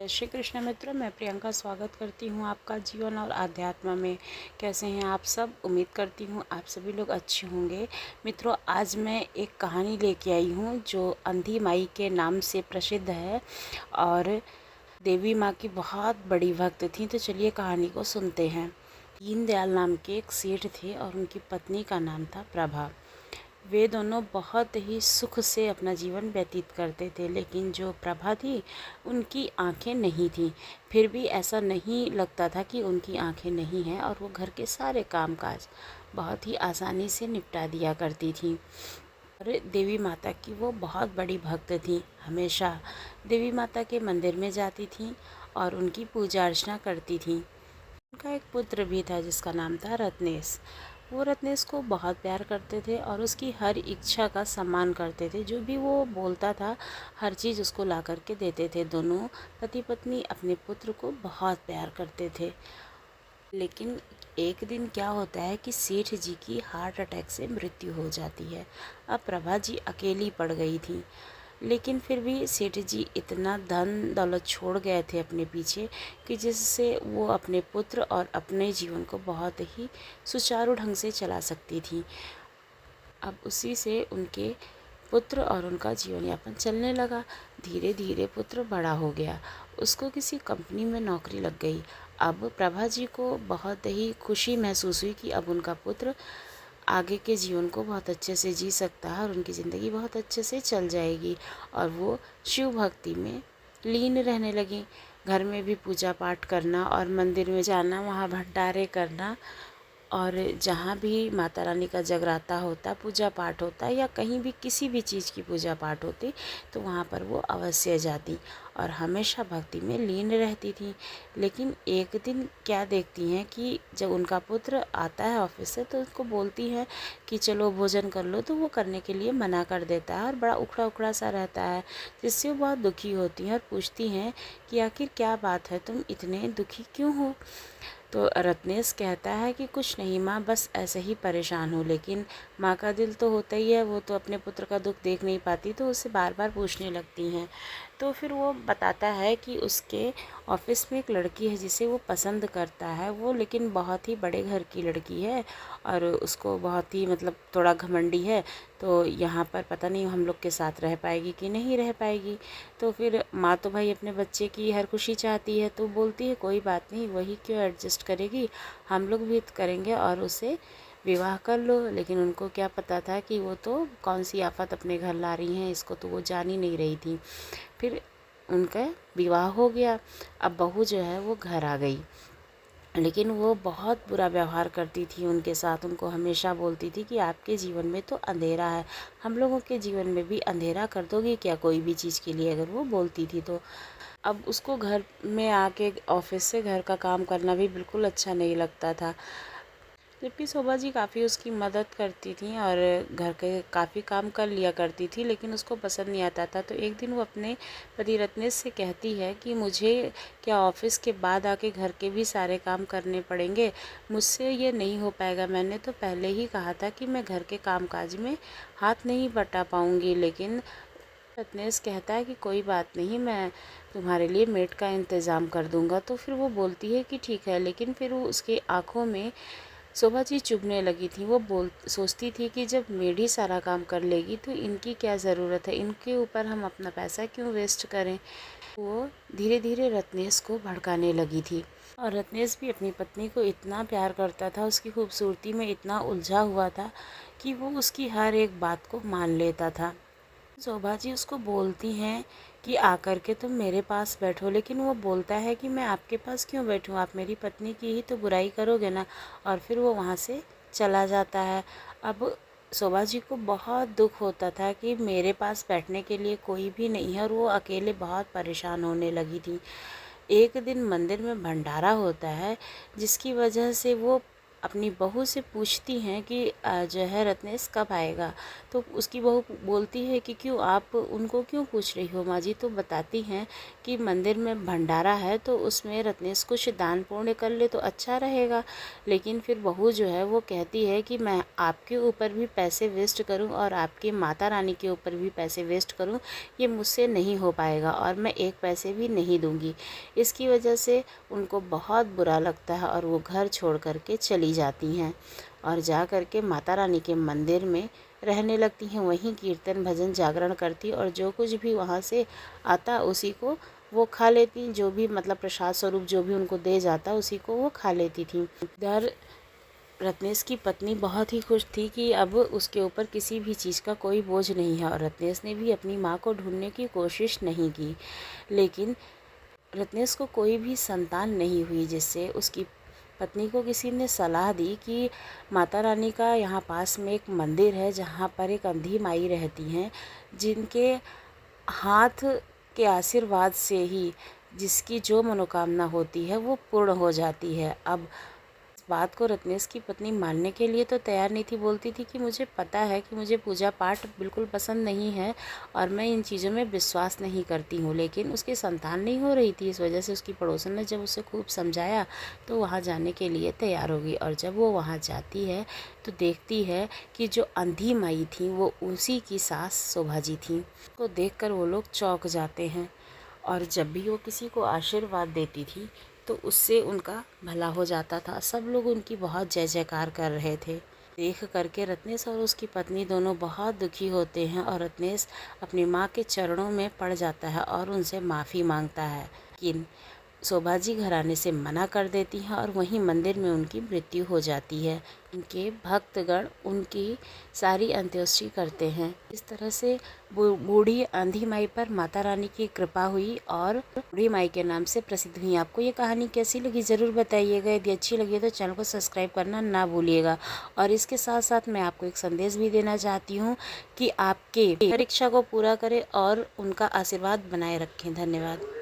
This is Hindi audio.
जय श्री कृष्ण मित्रों, मैं प्रियंका स्वागत करती हूँ आपका जीवन और आध्यात्म में। कैसे हैं आप सब? उम्मीद करती हूँ आप सभी लोग अच्छे होंगे। मित्रों, आज मैं एक कहानी लेके आई हूँ जो अंधी माई के नाम से प्रसिद्ध है और देवी माँ की बहुत बड़ी भक्त थी। तो चलिए कहानी को सुनते हैं। दीनदयाल नाम के एक सेठ थे और उनकी पत्नी का नाम था प्रभा। वे दोनों बहुत ही सुख से अपना जीवन व्यतीत करते थे, लेकिन जो प्रभा थी उनकी आंखें नहीं थीं। फिर भी ऐसा नहीं लगता था कि उनकी आंखें नहीं हैं और वो घर के सारे कामकाज बहुत ही आसानी से निपटा दिया करती थीं। और देवी माता की वो बहुत बड़ी भक्त थीं। हमेशा देवी माता के मंदिर में जाती थीं और उनकी पूजा अर्चना करती थीं। उनका एक पुत्र भी था जिसका नाम था रत्नेश। वो रत्नेश को बहुत प्यार करते थे और उसकी हर इच्छा का सम्मान करते थे। जो भी वो बोलता था हर चीज़ उसको ला करके देते थे। दोनों पति पत्नी अपने पुत्र को बहुत प्यार करते थे। लेकिन एक दिन क्या होता है कि सेठ जी की हार्ट अटैक से मृत्यु हो जाती है। अब प्रभा जी अकेली पड़ गई थी, लेकिन फिर भी सेठ जी इतना धन दौलत छोड़ गए थे अपने पीछे कि जिससे वो अपने पुत्र और अपने जीवन को बहुत ही सुचारू ढंग से चला सकती थी। अब उसी से उनके पुत्र और उनका जीवन यापन चलने लगा। धीरे धीरे पुत्र बड़ा हो गया, उसको किसी कंपनी में नौकरी लग गई। अब प्रभा जी को बहुत ही खुशी महसूस हुई कि अब उनका पुत्र आगे के जीवन को बहुत अच्छे से जी सकता है और उनकी ज़िंदगी बहुत अच्छे से चल जाएगी। और वो शिव भक्ति में लीन रहने लगी। घर में भी पूजा पाठ करना और मंदिर में जाना, वहाँ भंडारे करना, और जहाँ भी माता रानी का जगराता होता, पूजा पाठ होता या कहीं भी किसी भी चीज़ की पूजा पाठ होती तो वहाँ पर वो अवश्य जाती और हमेशा भक्ति में लीन रहती थी। लेकिन एक दिन क्या देखती हैं कि जब उनका पुत्र आता है ऑफिस से तो उसको बोलती हैं कि चलो भोजन कर लो, तो वो करने के लिए मना कर देता है और बड़ा उखड़ा उखड़ा सा रहता है, जिससे वो बहुत दुखी होती हैं और पूछती हैं कि आखिर क्या बात है, तुम इतने दुखी क्यों हो? तो रत्नेश कहता है कि कुछ नहीं माँ, बस ऐसे ही परेशान हूँ। लेकिन माँ का दिल तो होता ही है, वो तो अपने पुत्र का दुख देख नहीं पाती, तो उससे बार बार पूछने लगती हैं। तो फिर वो बताता है कि उसके ऑफिस में एक लड़की है जिसे वो पसंद करता है, वो लेकिन बहुत ही बड़े घर की लड़की है और उसको बहुत ही मतलब थोड़ा घमंडी है। तो यहाँ पर पता नहीं हम लोग के साथ रह पाएगी कि नहीं रह पाएगी। तो फिर माँ तो भाई अपने बच्चे की हर खुशी चाहती है, तो बोलती है कोई बात नहीं, वही क्यों एडजस्ट करेगी, हम लोग भी करेंगे और उसे विवाह कर लो। लेकिन उनको क्या पता था कि वो तो कौन सी आफत अपने घर ला रही हैं, इसको तो वो जान ही नहीं रही थी। फिर उनका विवाह हो गया। अब बहू जो है वो घर आ गई, लेकिन वो बहुत बुरा व्यवहार करती थी उनके साथ। उनको हमेशा बोलती थी कि आपके जीवन में तो अंधेरा है, हम लोगों के जीवन में भी अंधेरा कर दोगी क्या कोई भी चीज़ के लिए, अगर वो बोलती थी तो। अब उसको घर में आके ऑफिस से घर का काम करना भी बिल्कुल अच्छा नहीं लगता था, जबकि शोभा जी काफ़ी उसकी मदद करती थी और घर के काफ़ी काम कर लिया करती थी, लेकिन उसको पसंद नहीं आता था। तो एक दिन वो अपने पति रत्नेश से कहती है कि मुझे क्या ऑफिस के बाद आके घर के भी सारे काम करने पड़ेंगे, मुझसे ये नहीं हो पाएगा। मैंने तो पहले ही कहा था कि मैं घर के कामकाज में हाथ नहीं बटा पाऊँगी। लेकिन रत्नेश कहता है कि कोई बात नहीं, मैं तुम्हारे लिए मेड का इंतज़ाम कर दूंगा। तो फिर वो बोलती है कि ठीक है, लेकिन फिर वो उसकी आंखों में शोभा जी चुभने लगी थी। वो सोचती थी कि जब मेड ही सारा काम कर लेगी तो इनकी क्या ज़रूरत है, इनके ऊपर हम अपना पैसा क्यों वेस्ट करें। वो धीरे धीरे रत्नेश को भड़काने लगी थी और रत्नेश भी अपनी पत्नी को इतना प्यार करता था, उसकी खूबसूरती में इतना उलझा हुआ था कि वो उसकी हर एक बात को मान लेता था। शोभा जी उसको बोलती हैं कि आकर के तुम मेरे पास बैठो, लेकिन वो बोलता है कि मैं आपके पास क्यों बैठूं, आप मेरी पत्नी की ही तो बुराई करोगे ना। और फिर वो वहाँ से चला जाता है। अब शोभा जी को बहुत दुख होता था कि मेरे पास बैठने के लिए कोई भी नहीं है और वो अकेले बहुत परेशान होने लगी थी। एक दिन मंदिर में भंडारा होता है, जिसकी वजह से वो अपनी बहू से पूछती हैं कि जो है रत्नेश कब आएगा। तो उसकी बहू बोलती है कि क्यों, आप उनको क्यों पूछ रही हो माँ जी। तो बताती हैं कि मंदिर में भंडारा है तो उसमें रत्नेश कुछ दान पुण्य कर ले तो अच्छा रहेगा। लेकिन फिर बहू जो है वो कहती है कि मैं आपके ऊपर भी पैसे वेस्ट करूं और आपकी माता रानी के ऊपर भी पैसे वेस्ट करूं, ये मुझसे नहीं हो पाएगा और मैं एक पैसे भी नहीं दूंगी। इसकी वजह से उनको बहुत बुरा लगता है और वो घर छोड़ करके चली जाती हैं और जा करके माता रानी के मंदिर में रहने लगती हैं। वहीं कीर्तन भजन जागरण करती और जो कुछ भी वहाँ से आता उसी को वो खा लेती, जो भी मतलब प्रसाद स्वरूप जो भी उनको दे जाता उसी को वो खा लेती थी। इधर रत्नेश की पत्नी बहुत ही खुश थी कि अब उसके ऊपर किसी भी चीज़ का कोई बोझ नहीं है और रत्नेश ने भी अपनी माँ को ढूंढने की कोशिश नहीं की। लेकिन रत्नेश को कोई भी संतान नहीं हुई, जिससे उसकी पत्नी को किसी ने सलाह दी कि माता रानी का यहाँ पास में एक मंदिर है जहाँ पर एक अंधी माई रहती हैं, जिनके हाथ के आशीर्वाद से ही जिसकी जो मनोकामना होती है वो पूर्ण हो जाती है। अब इस बात को रत्नेश की पत्नी मानने के लिए तो तैयार नहीं थी। बोलती थी कि मुझे पता है कि मुझे पूजा पाठ बिल्कुल पसंद नहीं है और मैं इन चीज़ों में विश्वास नहीं करती हूँ, लेकिन उसकी संतान नहीं हो रही थी। इस वजह से उसकी पड़ोसन ने जब उसे खूब समझाया तो वहाँ जाने के लिए तैयार होगी। और जब वो वहाँ जाती है तो देखती है कि जो अंधी माई थी वो उसी की सास शोभा जी थी। को देख कर वो लोग चौंक जाते हैं और जब भी वो किसी को आशीर्वाद देती थी तो उससे उनका भला हो जाता था। सब लोग उनकी बहुत जय जयकार कर रहे थे। देख करके रत्नेश और उसकी पत्नी दोनों बहुत दुखी होते हैं और रत्नेश अपनी माँ के चरणों में पड़ जाता है और उनसे माफ़ी मांगता है। लेकिन शोभा जी घराने से मना कर देती हैं और वहीं मंदिर में उनकी मृत्यु हो जाती है। उनके भक्तगण उनकी सारी अंत्येष्टि करते हैं। इस तरह से बूढ़ी अंधी माई पर माता रानी की कृपा हुई और बूढ़ी माई के नाम से प्रसिद्ध हुई। आपको ये कहानी कैसी लगी ज़रूर बताइएगा। यदि अच्छी लगी तो चैनल को सब्सक्राइब करना ना भूलिएगा। और इसके साथ साथ मैं आपको एक संदेश भी देना चाहती हूँ कि आपके परीक्षा को पूरा करें और उनका आशीर्वाद बनाए रखें। धन्यवाद।